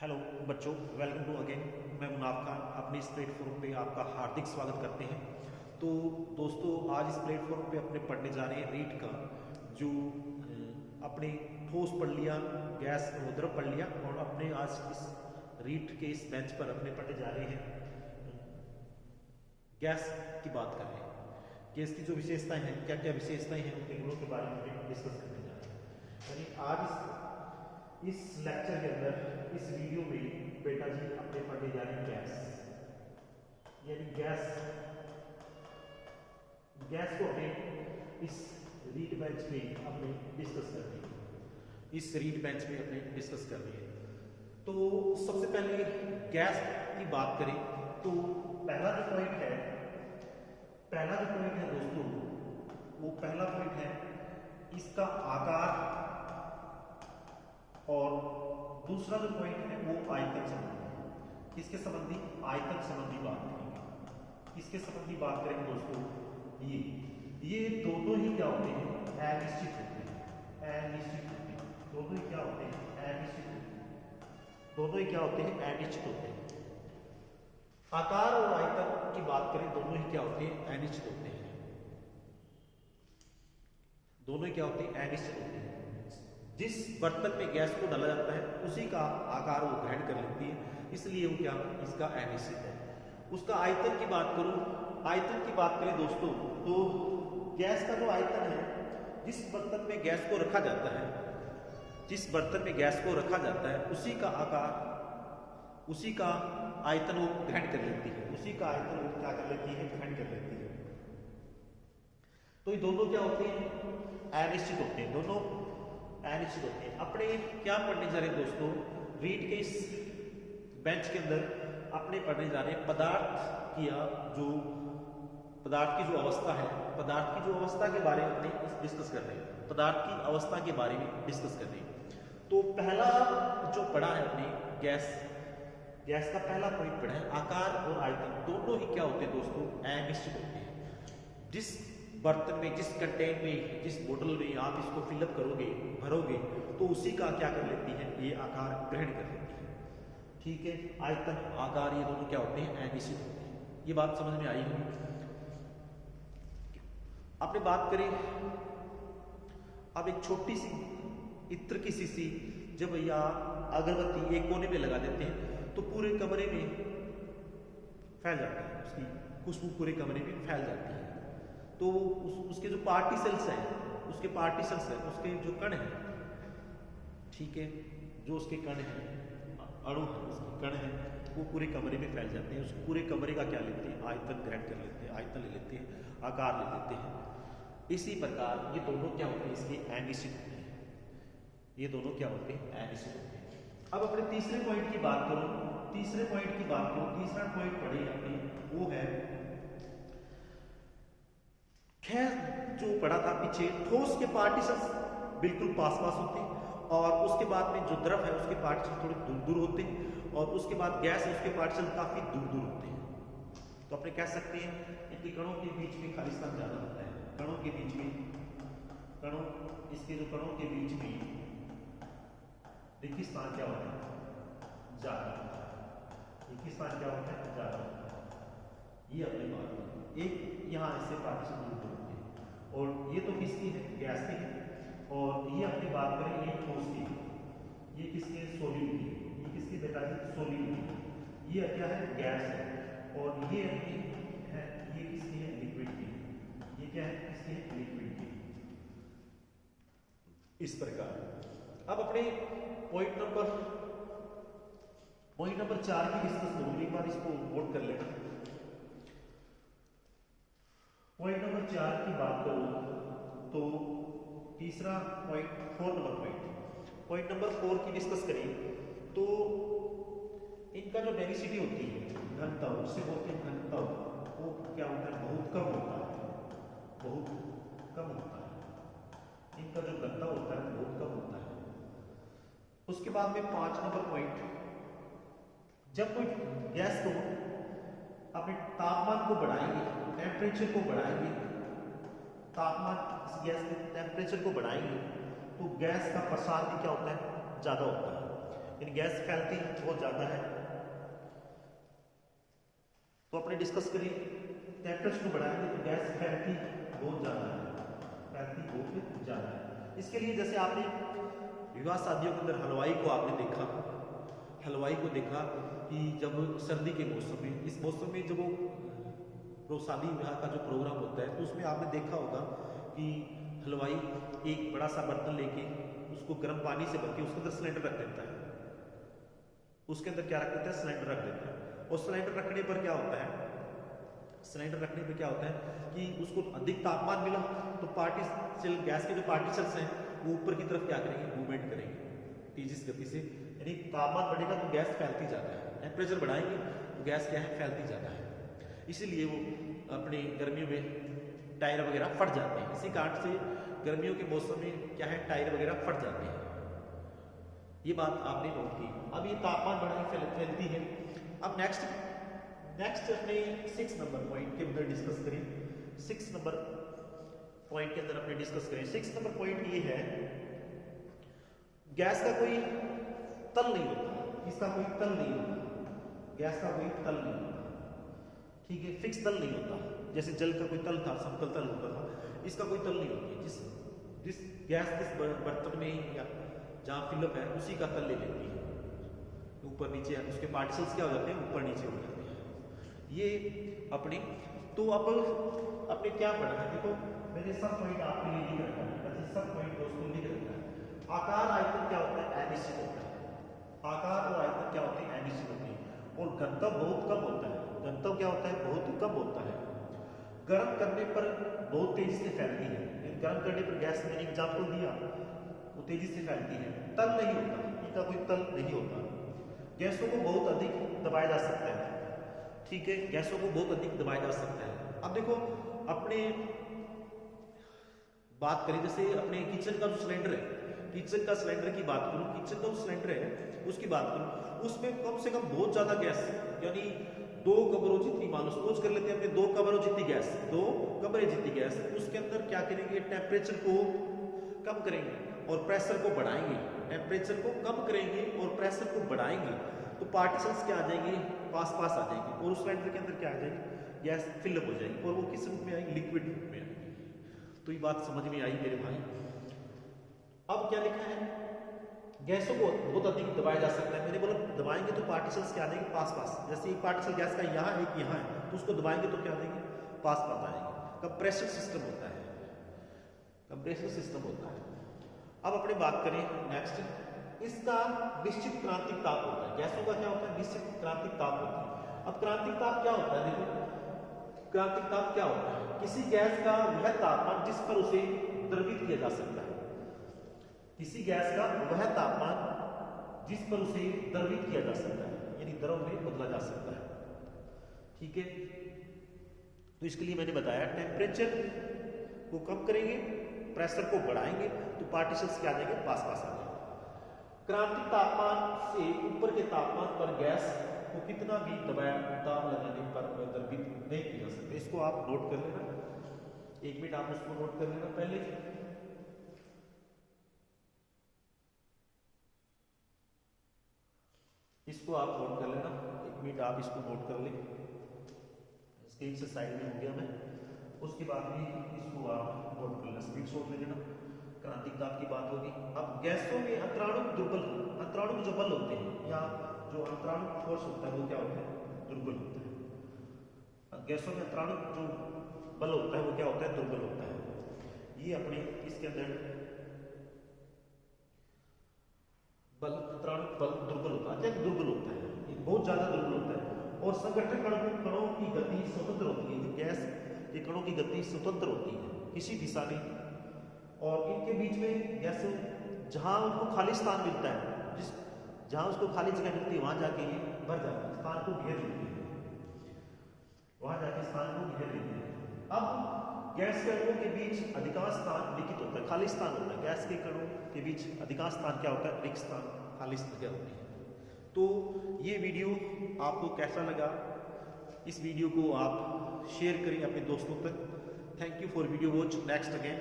Hello बच्चों, welcome to again. मैं मुनाफ खान अपने इस प्लेटफॉर्म पे आपका हार्दिक स्वागत करते हैं। तो दोस्तों, आज इस प्लेटफॉर्म पे अपने पढ़ने जा रहे हैं रीट का जो अपने ठोस पढ़ लिया, गैस द्रव पढ़ लिया, और अपने आज इस रीट के इस बेंच पर अपने पढ़ने जा रहे हैं गैस की बात कर रहे हैं। गैस की जो विशेषताएं हैं, क्या क्या विशेषताएं हैं, उनके गुणों के बारे में डिस्कस करने जा रहे हैं। यानी आज इस लेक्चर के अंदर, इस वीडियो में बेटा जी अपने पढ़ने जा रहे हैं गैस। यानी गैस को हमें इस रीड बेंच पे अपने डिस्कस करनी है। इस रीड बेंच पे अपने डिस्कस करनी है। तो सबसे पहले गैस की बात करें तो पहला जो पॉइंट है दोस्तों, वो पहला पॉइंट है इसका आकार, और दूसरा जो पॉइंट है वो आयतन संबंधी। किसके संबंधी? आयतन संबंधी बात करेंगे। किसके संबंधी बात करेंगे दोस्तों? ये दोनों ही क्या होते हैं? अनिश्चित होते हैं। अनिश्चित होते हैं दोनों ही क्या होते हैं? अनिश्चित होते हैं। दोनों ही क्या होते हैं? अनिश्चित होते हैं। आकार और आयतन की बात करें, दोनों ही क्या होते हैं? अनिश्चित होते हैं। दोनों ही क्या होते हैं? अनिश्चित होते हैं। जिस बर्तन में गैस को डाला जाता है उसी का आकार वो ग्रहण कर लेती है, इसलिए वो क्या इसका अनिश्चित है। उसका आयतन की बात करूं, आयतन की बात करें दोस्तों, तो गैस का जो आयतन है, जिस बर्तन में गैस को रखा जाता है, जिस बर्तन में गैस को रखा जाता है उसी का आकार, उसी का आयतन वो ग्रहण कर लेती है। उसी का आयतन वो क्या कर लेती है? ग्रहण कर लेती है। तो ये दोनों क्या होते हैं? अनिश्चित होते हैं। दोनों अनिश्चित होते हैं। अपने क्या पढ़ने जा रहे हैं दोस्तों? रीड के इस बेंच के अंदर अपने पढ़ने जा रहे हैं पदार्थ की जो अवस्था है, पदार्थ की जो अवस्था के बारे में अपने डिस्कस कर रहे हैं। पदार्थ की अवस्था के बारे में डिस्कस कर रहे हैं। तो पहला जो पढ़ा है अपने गैस का पहला पॉइंट पढ़ा है, आकार और आयतन दोनों ही क्या होते हैं दोस्तों? अनिश्चित होते हैं। जिस बर्तन में, जिस कंटेनर में, जिस बोतल में आप इसको फिलअप करोगे, भरोगे, तो उसी का क्या कर लेती है? ये आकार ग्रहण कर लेती है। ठीक है, आयतन, आकार, ये दोनों क्या होते हैं? अनिश्चित होते हैं। ये बात समझ में आई होगी। आपने बात करें, अब एक छोटी सी इत्र की शीशी जब या अगरबत्ती एक कोने पे लगा देते हैं तो पूरे कमरे में फैल जाती है, उसकी खुशबू पूरे कमरे में फैल जाती है। तो उसके जो पार्टिकल्स हैं, उसके जो कण हैं, ठीक है, जो उसके कण हैं, अणु हैं, उसके कण हैं, वो पूरे कमरे में फैल जाते हैं। उस पूरे कमरे का क्या लेते हैं? आयतन ग्रहण कर लेते हैं, आयतन ले लेते हैं, आकार ले लेते हैं। इसी प्रकार ये दोनों क्या होते हैं? इसके अनिश्चित होते हैं। ये दोनों क्या होते हैं? अनिश्चित होते हैं। अब अपने तीसरे पॉइंट की बात करूं, तीसरा पॉइंट पढ़े अपने, वो है खैर जो पढ़ा था पीछे, ठोस के पार्टिकल्स बिल्कुल पास होते हैं, और उसके बाद में जो द्रव है उसके पार्टिकल्स थोड़े दूर दूर होते हैं, और उसके बाद गैस है उसके पार्टिकल्स काफी दूर दूर होते हैं। तो अपने कह सकते हैं इनके कणों के बीच में खाली स्थान ज्यादा होता है। कणों के बीच में, इसके जो कणों के बीच में रिक्ति स्थान क्या होता है? ज्यादा होता है। रिक्ति स्थान क्या होता है? ज्यादा होता है। ये अपनी बात है। एक यहाँ ऐसे पार्टिकल दूर होते हैं, और ये तो किसकी है? गैस की है। और ये अपनी बात करें, ये ठोस की, ये किसके? सॉलिड की। ये किसकी बेटा जी? सॉलिड की। ये क्या है? गैस है। और ये अपनी है, ये किसकी है? लिक्विड की। ये क्या है? किसकी है? लिक्विड की। इस प्रकार अब अपने पॉइंट नंबर 4 की डिस्कस करूँ। एक बार इसको नोट कर लेना। पॉइंट नंबर 4 की बात करूं तो तीसरा पॉइंट, पॉइंट नंबर 4 की डिस्कस करें तो इनका जो डेंसिटी होती है, घनत्व, उससे बोलते हैं घनत्व, वो क्या होता है? बहुत कम होता है। बहुत कम होता है। इनका जो घनत्व होता है बहुत कम होता है। उसके बाद में 5 नंबर पॉइंट, जब कोई गैस को अपने तापमान को बढ़ाएंगे, टेम्परेचर को बढ़ाएंगे, तापमान गैस के टेम्परेचर को बढ़ाएंगे तो गैस का प्रसार भी क्या होता है? ज्यादा होता है। यानी गैस फैलती बहुत ज़्यादा है। तो अपने डिस्कस करिए, टेम्परेचर को बढ़ाएंगे तो गैस फैलती बहुत ज़्यादा है, फैलती बहुत ज़्यादा है। इसके लिए जैसे आपने विवाह शादियों के अंदर हलवाई को आपने देखा, हलवाई को देखा कि जब सर्दी के मौसम में, इस मौसम में जब वो शादी विवाह का जो प्रोग्राम होता है तो उसमें आपने देखा होगा कि हलवाई एक बड़ा सा बर्तन लेके उसको गर्म पानी से भर के उसके अंदर सिलेंडर रख देता है, उसके अंदर क्या रख देता है, सिलेंडर रख देता है। और सिलेंडर रखने पर क्या होता है, सिलेंडर रखने पर क्या होता है कि उसको अधिक तापमान मिला तो पार्टिकल, गैस के जो पार्टिकल्स हैं वो ऊपर की तरफ क्या करेंगे, मूवमेंट करेंगे तेजी से गति से, यानी तापमान बढ़ेगा तो गैस फैलती जाता है, टेम्परेचर बढ़ाएंगे तो गैस क्या है, फैलती जाता है। इसीलिए वो अपने गर्मियों में टायर वगैरह फट जाते हैं, इसी कारण से गर्मियों के मौसम में क्या है, टायर वगैरह फट जाते हैं। ये बात आपने नोट की। अब ये तापमान बढ़ाई फैलती है। अब नेक्स्ट अपने 6 नंबर पॉइंट के अंदर डिस्कस करें। 6 नंबर पॉइंट के अंदर अपने डिस्कस करें। 6 नंबर पॉइंट ये है, गैस का कोई तल नहीं होता, इसका कोई तल नहीं होता, गैस का कोई तल नहीं होता, ठीक है, फिक्स तल नहीं होता। जैसे जल का कोई तल था, समतल तल होता था, इसका कोई तल नहीं होती। जिस गैस जिस बर्तन में या जहाँ फिलअप है उसी का तल ले लेती है, ऊपर नीचे उसके पार्टिकल्स क्या हो जाते हैं, ऊपर नीचे हो जाते हैं। ये अपने, तो अब अपने क्या पढ़ा है, देखो मैंने सब पॉइंट आपके लिए लिख रखा है, सब पॉइंट दोस्तों लिख रखा है। आकार आयतन क्या होता है, अनिश्चित होता है, आकार और आयतन क्या होते हैं, अनिश्चित होते हैं। और घनत्व बहुत कम होता है, घनत्व क्या होता है, बहुत कम होता है। गर्म करने पर बहुत तेजी से फैलती है, गर्म करने पर गैस, मैंने एग्जाम्पल दिया, वो तेजी से फैलती है। तल नहीं होता, इनका कोई तल नहीं होता। गैसों को बहुत अधिक दबाया जा सकता है, ठीक है, गैसों को बहुत अधिक दबाया जा सकता है। अब देखो अपने बात करें, जैसे अपने किचन का जो सिलेंडर है, किचन का सिलेंडर की बात करूं, किचन का जो सिलेंडर है उसकी बात करूं, उसमें कम से कम बहुत ज्यादा गैस, यानी 2 कमरों जितनी, मान लो सपोज कर लेते हैं अपने 2 कमरों जितनी गैस, 2 कमरे जितनी गैस, उसके अंदर क्या करेंगे, टेम्परेचर को कम करेंगे और प्रेशर को बढ़ाएंगे, टेम्परेचर को कम करेंगे और प्रेशर को बढ़ाएंगे तो पार्टिकल्स क्या आ जाएंगे, पास पास आ जाएंगे और उस सिलेंडर के अंदर क्या आ जाएगी, गैस फिलअप हो जाएगी और वो किस रूप में आएगी, लिक्विड रूप में आएगी। तो ये बात समझ में आई मेरे भाई। अब क्या लिखा है, गैसों को बहुत अधिक दबाया जा सकता है। मैंने बोला दबाएंगे तो पार्टिकल्स क्या आ जाएंगे, पास पास, जैसे एक पार्टिकल गैस का यहाँ है, एक यहाँ है, तो उसको दबाएंगे तो क्या देंगे, पास पास आएंगे। कंप्रेसर सिस्टम होता है, कंप्रेसर सिस्टम होता है। अब अपने बात करें नेक्स्ट, इसका निश्चित क्रांतिक ताप होता है। गैसों का क्या होता है, निश्चित क्रांतिक ताप होता है। अब क्रांतिक ताप क्या होता है, देखो क्रांतिक ताप क्या होता है, किसी गैस का वह तापमान जिस पर उसे द्रवित किया जा सकता है, किसी गैस का वह तापमान जिस पर उसे द्रवित किया जा सकता है, यानी द्रव में बदला जा सकता है, ठीक है। तो इसके लिए मैंने बताया टेम्परेचर को कम करेंगे, प्रेशर को बढ़ाएंगे तो पार्टिकल्स क्या आ जाएंगे, पास पास आ जाएंगे। क्रांतिक तापमान से ऊपर के तापमान पर गैस को कितना भी दबाया ताप लगाने पर द्रवित नहीं किया जा सकता। इसको आप नोट कर लेना, 1 मिनट आप उसको नोट कर लेना पहले। इसको आप नोट कर लेना, 1 मिनट आप इसको नोट कर लें, स्क्रीन से साइड में हो गया मैं। उसके बाद में इसको आप नोट कर लेना, स्क्रीनशॉट ले लेना। क्रांतिक ताप की बात होगी। अब गैसों में अंतराणु दुर्बल, अंतराणु जो बल होते हैं या जो अंतराणु फोर्स होता है वो क्या होता है, दुर्बल होता है। गैसों में अंतराणु जो बल होता है वो क्या होता है, दुर्बल होता है। ये अपने इसके अंदर बल, अंतराणु बल दुर्बल होता है, दुर्बल होता है, ये बहुत ज्यादा दुर्बल होता है। और संगठन कणों की गति स्वतंत्र होती है, गैस के कणों की गति स्वतंत्र होती है किसी दिशा में, और इनके बीच में गैस जहां उनको खाली स्थान मिलता है, जिस जहां उसको खाली जगह मिलती है वहां जाके ये भर जाती है, स्थान को घेर लेती है, वहां जाके स्थान को घेर लेती है। अब गैस के अणुओं के बीच अधिकांश स्थान लिखित होता है, खाली स्थान होता है। गैस के कणों के बीच अधिकांश स्थान क्या होता है, रिक्त स्थान, खाली जगह होती है। तो ये वीडियो आपको कैसा लगा, इस वीडियो को आप शेयर करें अपने दोस्तों तक। Thank you for video watch. Next again